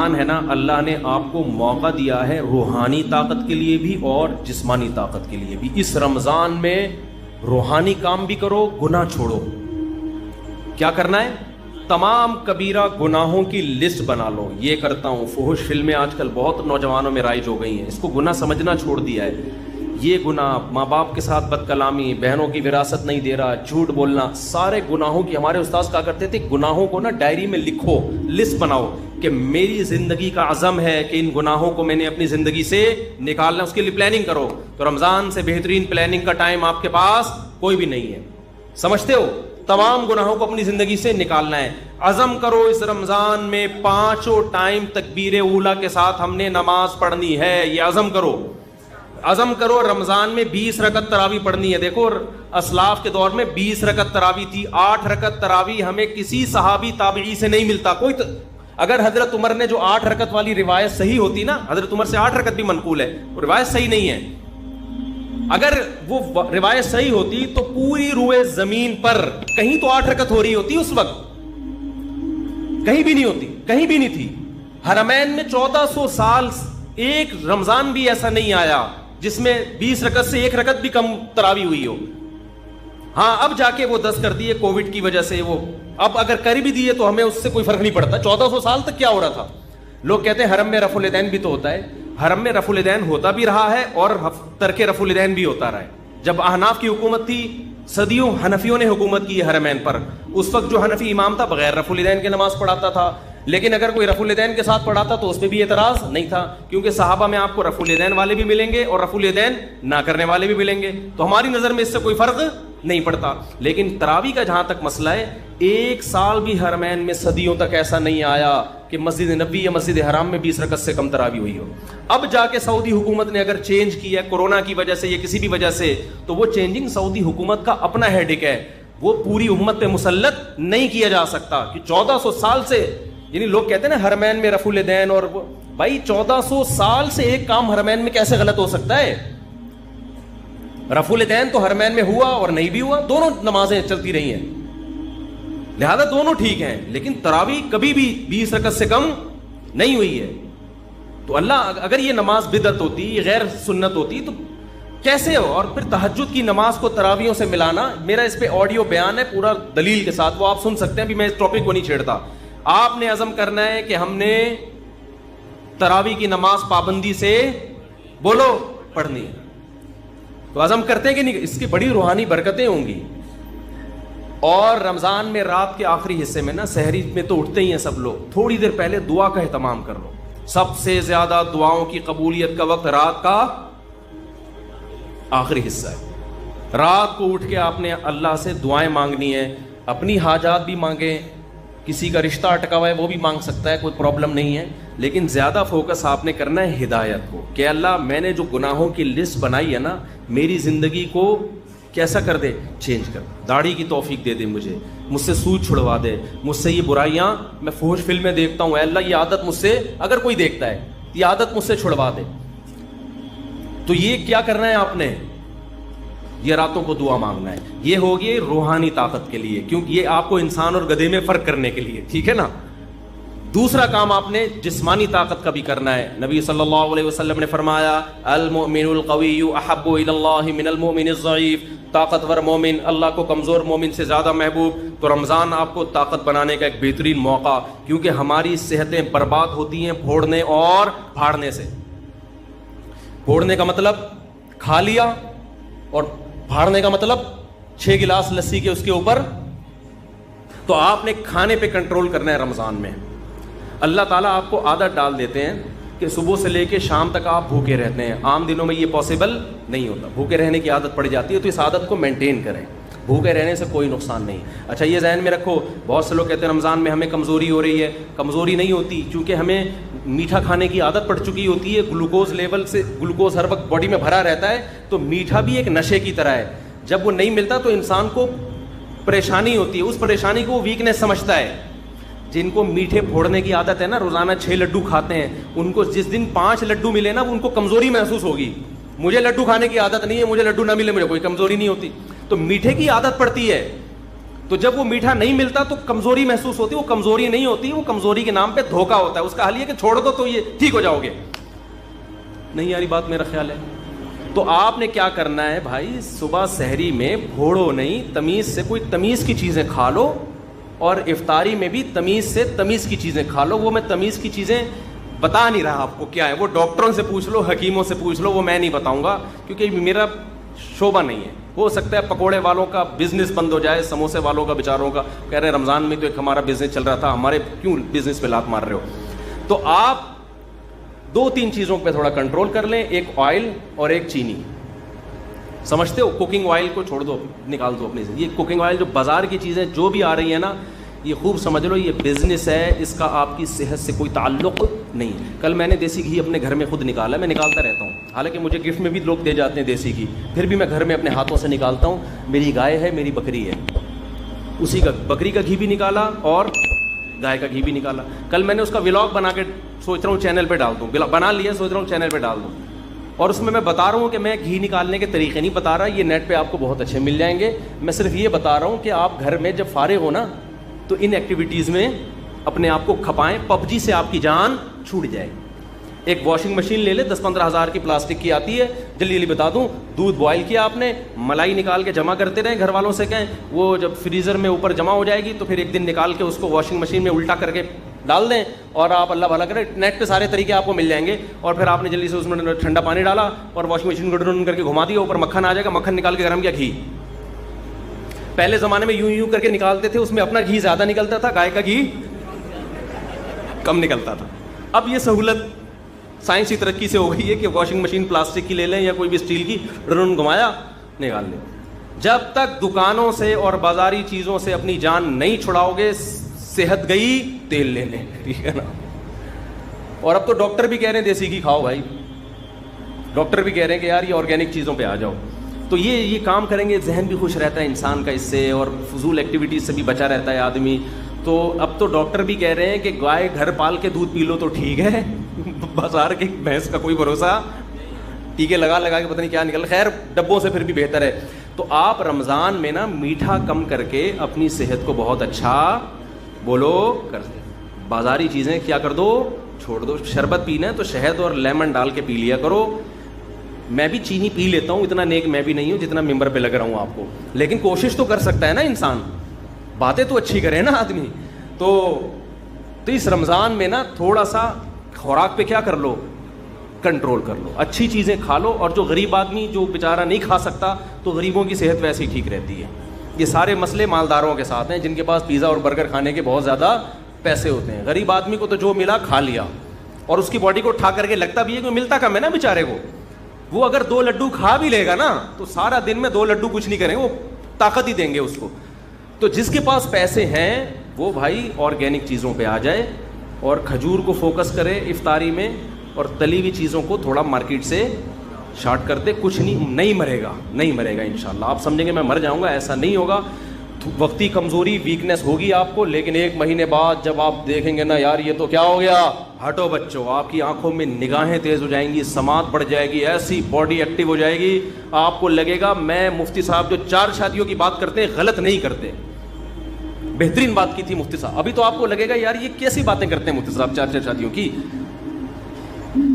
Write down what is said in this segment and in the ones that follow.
رمضان ہے نا، اللہ نے آپ کو موقع دیا ہے روحانی طاقت کے لیے بھی اور جسمانی طاقت کے لیے بھی. اس رمضان میں روحانی کام بھی کرو، گناہ چھوڑو. کیا کرنا ہے؟ تمام کبیرہ گناہوں کی لسٹ بنا لو. یہ کرتا ہوں. فحش فلمیں آج کل بہت نوجوانوں میں رائج ہو گئی ہیں، اس کو گناہ سمجھنا چھوڑ دیا ہے. یہ گناہ، ماں باپ کے ساتھ بد کلامی، بہنوں کی وراثت نہیں دے رہا، جھوٹ بولنا، سارے گناہوں کی. ہمارے استاذ کہا کرتے تھے گناہوں کو نا ڈائری میں لکھو، لسٹ بناؤ کہ میری زندگی کا عزم ہے کہ ان گناہوں کو میں نے اپنی زندگی سے نکالنا. اس کے لیے پلاننگ کرو. تو رمضان سے بہترین پلاننگ کا ٹائم آپ کے پاس کوئی بھی نہیں ہے. سمجھتے ہو؟ تمام گناہوں کو اپنی زندگی سے نکالنا ہے. عزم کرو اس رمضان میں 5 ٹائم تکبیر اولیٰ کے ساتھ ہم نے نماز پڑھنی ہے. یہ عزم کرو. عزم کرو رمضان میں 20 رکعت تراویح پڑھنی ہے. دیکھو اسلاف کے دور میں 20 رکعت تراویح تھی. 8 رکعت تراویح ہمیں کسی صحابی تابعی سے نہیں ملتا. اگر حضرت عمر نے جو 8 رکعت والی روایت صحیح ہوتی نا، حضرت عمر سے 8 رکعت بھی منقول ہے، وہ روایت صحیح نہیں ہے. اگر وہ روایت صحیح ہوتی تو پوری روئے زمین پر کہیں تو 8 رکعت ہو رہی ہوتی. اس وقت کہیں بھی نہیں ہوتی، کہیں بھی نہیں تھی. حرمین میں 1400 سال ایک رمضان بھی ایسا نہیں آیا جس میں 20 رکعت سے 1 رکعت بھی کم تراویح ہوئی ہو. ہاں اب جا کے وہ 10 کر دیے کووڈ کی وجہ سے. وہ اب اگر کر بھی دیے تو ہمیں اس سے کوئی فرق نہیں پڑتا. 1400 سال تک کیا ہو رہا تھا؟ لوگ کہتے ہیں حرم میں رفع الیدین بھی تو ہوتا ہے. حرم میں رفع الیدین ہوتا بھی رہا ہے اور ترک رفع الیدین بھی ہوتا رہا ہے. جب احناف کی حکومت تھی، صدیوں حنفیوں نے حکومت کی ہے حرمین پر. اس وقت جو حنفی امام تھا بغیر رفع الیدین کے نماز پڑھاتا تھا. لیکن اگر کوئی رفع الیدین کے ساتھ پڑھاتا تو اس پہ بھی اعتراض نہیں تھا، کیونکہ صحابہ میں آپ کو رفع الیدین والے بھی ملیں گے اور رفع الیدین نہ کرنے والے بھی ملیں گے. تو ہماری نظر میں اس سے کوئی فرق نہیں پڑتا. لیکن تراویح کا جہاں تک مسئلہ ہے، 1 سال بھی حرمین میں صدیوں تک ایسا نہیں آیا کہ مسجد نبوی یا مسجد حرام میں 20 رکعت سے کم تراویح ہوئی ہو. اب جا کے سعودی حکومت نے اگر چینج کیا کورونا کی وجہ سے یا کسی بھی وجہ سے، تو وہ چینجنگ سعودی حکومت کا اپنا ہیڈک ہے. وہ پوری امت پہ مسلط نہیں کیا جا سکتا کہ 1400 سال سے، یعنی لوگ کہتے ہیں نا حرمین میں رفع الیدین، اور بھائی 1400 سال سے ایک کام حرمین میں کیسے غلط ہو سکتا ہے؟ رفع الیدین تو حرمین میں ہوا اور نہیں بھی ہوا، دونوں نمازیں چلتی رہی ہیں، لہذا دونوں ٹھیک ہیں. لیکن تراویح کبھی بھی 20 رکعت سے کم نہیں ہوئی ہے. تو اللہ، اگر یہ نماز بدعت ہوتی، یہ غیر سنت ہوتی تو کیسے ہو؟ اور پھر تہجد کی نماز کو تراویحوں سے ملانا، میرا اس پہ آڈیو بیان ہے پورا دلیل کے ساتھ، وہ آپ سن سکتے ہیں. ابھی میں اس ٹاپک کو نہیں چھیڑتا. آپ نے عزم کرنا ہے کہ ہم نے تراویح کی نماز پابندی سے بولو پڑھنی ہے. تو عزم کرتے ہیں کہ نہیں؟ اس کی بڑی روحانی برکتیں ہوں گی. اور رمضان میں رات کے آخری حصے میں نا، سحری میں تو اٹھتے ہی ہیں سب لوگ، تھوڑی دیر پہلے دعا کا اہتمام کر لو. سب سے زیادہ دعاؤں کی قبولیت کا وقت رات کا آخری حصہ ہے. رات کو اٹھ کے آپ نے اللہ سے دعائیں مانگنی ہے. اپنی حاجات بھی مانگیں، کسی کا رشتہ اٹکا ہوا ہے وہ بھی مانگ سکتا ہے، کوئی پرابلم نہیں ہے. لیکن زیادہ فوکس آپ نے کرنا ہے ہدایت کو، کہ اللہ میں نے جو گناہوں کی لسٹ بنائی ہے نا، میری زندگی کو کیسا کر دے، چینج کر. داڑھی کی توفیق دے دے مجھے، مجھ سے سود چھڑوا دے، مجھ سے یہ برائیاں، میں فحش فلمیں دیکھتا ہوں، اے اللہ یہ عادت مجھ سے، اگر کوئی دیکھتا ہے یہ عادت مجھ سے چھڑوا دے. تو یہ کیا کرنا ہے آپ نے؟ یہ راتوں کو دعا مانگنا ہے. یہ ہوگی روحانی طاقت کے لیے، کیونکہ یہ آپ کو انسان اور گدھے میں فرق کرنے کے لیے، ٹھیک ہے نا. دوسرا کام آپ نے جسمانی طاقت کا بھی کرنا ہے. نبی صلی اللہ علیہ وسلم نے فرمایا المؤمن القوی احب الی اللہ من المؤمن الضعیف. طاقتور مومن اللہ کو کمزور مومن سے زیادہ محبوب. تو رمضان آپ کو طاقت بنانے کا ایک بہترین موقع، کیونکہ ہماری صحتیں برباد ہوتی ہیں پھوڑنے اور پھاڑنے سے. پھوڑنے کا مطلب کھا لیا، اور پھاڑنے کا مطلب 6 گلاس لسی کے اس کے اوپر. تو آپ نے کھانے پہ کنٹرول کرنا ہے رمضان میں. اللہ تعالیٰ آپ کو عادت ڈال دیتے ہیں کہ صبح سے لے کے شام تک آپ بھوکے رہتے ہیں. عام دنوں میں یہ پاسبل نہیں ہوتا، بھوکے رہنے کی عادت پڑ جاتی ہے. تو اس عادت کو مینٹین کریں، بھوکے رہنے سے کوئی نقصان نہیں. اچھا یہ ذہن میں رکھو، بہت سے لوگ کہتے ہیں رمضان میں ہمیں کمزوری ہو رہی ہے. کمزوری نہیں ہوتی، کیونکہ ہمیں میٹھا کھانے کی عادت پڑ چکی ہوتی ہے. گلوکوز لیول سے، گلوکوز ہر وقت باڈی میں بھرا رہتا ہے، تو میٹھا بھی ایک نشے کی طرح ہے. جب وہ نہیں ملتا تو انسان کو پریشانی ہوتی ہے، اس پریشانی کو وہ ویکنیس سمجھتا ہے. جن کو میٹھے پھوڑنے کی عادت ہے نا، روزانہ 6 لڈو کھاتے ہیں، ان کو جس دن 5 لڈو ملے نا، ان کو کمزوری محسوس ہوگی. مجھے لڈو کھانے کی عادت نہیں ہے، مجھے لڈو نہ ملے مجھے کوئی کمزوری نہیں ہوتی. تو میٹھے کی عادت پڑتی ہے. تو جب وہ میٹھا نہیں ملتا تو کمزوری محسوس ہوتی ہے. وہ کمزوری نہیں ہوتی, وہ کمزوری کے نام پہ دھوکا ہوتا ہے. اس کا حل یہ کہ چھوڑ دو تو یہ ٹھیک ہو جاؤ گے. نہیں یاری بات میرا خیال ہے. تو آپ نے کیا کرنا ہے بھائی, صبح سحری میں بھوڑو نہیں, تمیز سے کوئی تمیز کی چیزیں کھا لو, اور افطاری میں بھی تمیز سے تمیز کی چیزیں کھا لو. وہ میں تمیز کی چیزیں بتا نہیں رہا آپ کو کیا ہے, وہ ڈاکٹروں سے پوچھ لو, حکیموں سے پوچھ لو, وہ میں نہیں بتاؤں گا کیونکہ میرا شعبہ نہیں ہے. ہو سکتا ہے پکوڑے والوں کا بزنس بند ہو جائے, سموسے والوں کا بیچاروں کا, کہہ رہے ہیں رمضان میں تو ایک ہمارا بزنس چل رہا تھا, ہمارے کیوں بزنس پہ لات مار رہے ہو. تو آپ 2-3 چیزوں پہ تھوڑا کنٹرول کر لیں, ایک آئل اور ایک چینی. سمجھتے ہو, کوکنگ آئل کو چھوڑ دو, نکال دو اپنے سے. یہ کوکنگ آئل جو بازار کی چیزیں جو بھی آ رہی ہیں نا, یہ خوب سمجھ لو یہ بزنس ہے, اس کا آپ کی صحت سے کوئی تعلق نہیں. کل میں نے دیسی گھی اپنے گھر میں خود نکالا, میں نکالتا رہتا ہوں, حالانکہ مجھے گفٹ میں بھی لوگ دے جاتے ہیں دیسی گھی, پھر بھی میں گھر میں اپنے ہاتھوں سے نکالتا ہوں. میری گائے ہے, میری بکری ہے, اسی کا بکری کا گھی بھی نکالا اور گائے کا گھی بھی نکالا. کل میں نے اس کا ولاگ بنا کے سوچ رہا ہوں چینل پہ ڈال دوں, بنا لیا, سوچ رہا ہوں چینل پہ ڈال دوں. اور اس میں بتا رہا ہوں کہ میں گھی نکالنے کے طریقے نہیں بتا رہا, یہ نیٹ پہ آپ کو بہت اچھے مل جائیں گے. میں صرف یہ بتا رہا ہوں کہ آپ گھر میں جب فارغ ہو نا تو ان ایکٹیویٹیز میں اپنے آپ کو کھپائیں, PUBG سے آپ کی جان چھوٹ جائے. ایک واشنگ مشین لے لے, 10-15 ہزار کی پلاسٹک کی آتی ہے. جلدی جلدی بتا دوں, دودھ بوائل کیا آپ نے, ملائی نکال کے جمع کرتے رہیں, گھر والوں سے کہیں, وہ جب فریزر میں اوپر جمع ہو جائے گی تو پھر ایک دن نکال کے اس کو واشنگ مشین میں الٹا کر کے ڈال دیں, اور آپ اللہ بھلا کریں, نیٹ پہ سارے طریقے آپ کو مل جائیں گے. اور پھر آپ نے جلدی سے اس میں ٹھنڈا پانی ڈالا اور واشنگ مشین کو ڈرون کر کے گھما دیا, اوپر مکھن آ جائے گا, مکھن نکال کے گرم کیا گھی. پہلے زمانے میں یوں کر کے نکالتے تھے, اس میں اپنا گھی زیادہ نکلتا تھا, گائے کا گھی کم نکلتا تھا. اب یہ سہولت سائنسی ترقی سے ہو گئی ہے کہ واشنگ مشین پلاسٹک کی لے لیں یا کوئی بھی اسٹیل کی, ڈرون گھمایا, نکال لیں. جب تک دکانوں سے اور بازاری چیزوں سے اپنی جان نہیں چھڑاؤ گے, صحت گئی تیل لے لیں, ٹھیک ہے نا. اور اب تو ڈاکٹر بھی کہہ رہے ہیں دیسی گھی کھاؤ بھائی, ڈاکٹر بھی کہہ رہے ہیں کہ یار یہ آرگینک چیزوں پہ آ جاؤ. تو یہ کام کریں گے, ذہن بھی خوش رہتا ہے انسان کا اس سے, اور فضول ایکٹیویٹیز سے بھی بچا رہتا ہے آدمی. تو اب تو ڈاکٹر بھی کہہ رہے ہیں کہ گائے گھر پال کے دودھ پی لو تو ٹھیک ہے, بازار کی بھینس کا کوئی بھروسہ, ٹیکے لگا کے پتہ نہیں کیا نکل, خیر ڈبوں سے پھر بھی بہتر ہے. تو آپ رمضان میں نا میٹھا کم کر کے اپنی صحت کو بہت اچھا بولو کر دیں. بازاری چیزیں کیا کر دو, چھوڑ دو. شربت پینا ہے تو شہد اور لیمن ڈال کے پی لیا کرو. میں بھی چینی پی لیتا ہوں, اتنا نیک میں بھی نہیں ہوں جتنا ممبر پہ لگ رہا ہوں آپ کو, لیکن کوشش تو کر سکتا ہے نا انسان, باتیں تو اچھی کرے نا آدمی. تو اس رمضان میں نا تھوڑا سا خوراک پہ کیا کر لو, کنٹرول کر لو, اچھی چیزیں کھا لو. اور جو غریب آدمی جو بیچارہ نہیں کھا سکتا, تو غریبوں کی صحت ویسے ہی ٹھیک رہتی ہے. یہ سارے مسئلے مالداروں کے ساتھ ہیں, جن کے پاس پیزا اور برگر کھانے کے بہت زیادہ پیسے ہوتے ہیں. غریب آدمی کو تو جو ملا کھا لیا, اور اس کی باڈی کو اٹھا کر کے لگتا بھی ہے کہ ملتا کم ہے نا بیچارے کو. وہ اگر 2 لڈو کھا بھی لے گا نا تو سارا دن میں 2 لڈو کچھ نہیں کریں, وہ طاقت ہی دیں گے اس کو. تو جس کے پاس پیسے ہیں وہ بھائی آرگینک چیزوں پہ آ جائے, اور کھجور کو فوکس کرے افطاری میں, اور تلی ہوئی چیزوں کو تھوڑا مارکیٹ سے شارٹ کر دے. کچھ نہیں مرے گا انشاءاللہ. آپ سمجھیں گے میں مر جاؤں گا, ایسا نہیں ہوگا. وقتی کمزوری ویکنیس ہوگی آپ کو, لیکن 1 مہینے بعد جب آپ دیکھیں گے نا یار یہ تو کیا ہو گیا, ہٹو بچوں, آپ کی آنکھوں میں نگاہیں تیز ہو جائیں گی, سماعت بڑھ جائے گی, ایسی باڈی ایکٹیو ہو جائے گی, آپ کو لگے گا میں مفتی صاحب جو 4 شادیوں کی بات کرتے ہیں غلط نہیں کرتے, بہترین بات کی تھی مفتی صاحب. ابھی تو آپ کو لگے گا یار یہ کیسی باتیں کرتے ہیں مفتی صاحب 4 شادیوں کی.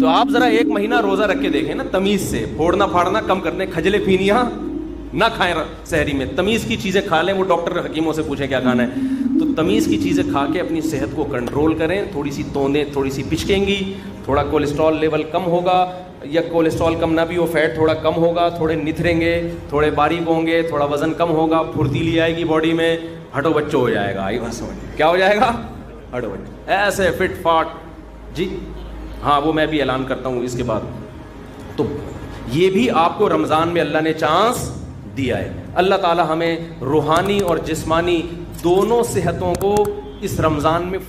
تو آپ ذرا 1 مہینہ روزہ رکھ کے دیکھیں نا, تمیز سے, پھوڑنا پھاڑنا کم کرنے, کھجلے پھینیاں نہ کھائیں سحری میں, تمیز کی چیزیں کھا لیں. وہ ڈاکٹر حکیموں سے پوچھیں کیا کھانا ہے, تو تمیز کی چیزیں کھا کے اپنی صحت کو کنٹرول کریں. تھوڑی سی توندیں تھوڑی سی پچکیں گی, تھوڑا کولیسٹرول لیول کم ہوگا, یا کولیسٹرول کم نہ بھی ہو, فیٹ تھوڑا کم ہوگا, تھوڑے نتھریں گے, تھوڑے باریک ہوں گے, تھوڑا وزن کم ہوگا, پھرتیلی آئے گی باڈی میں, ہٹو بچوں ہو جائے گا. آئی بات سمجھ, کیا ہو جائے گا, ہٹو بچوں, ایسے فٹ فاٹ. جی ہاں, وہ میں بھی اعلان کرتا ہوں اس کے بعد. تو یہ بھی آپ کو رمضان میں اللہ نے چانس دیا ہے. اللہ تعالی ہمیں روحانی اور جسمانی دونوں صحتوں کو اس رمضان میں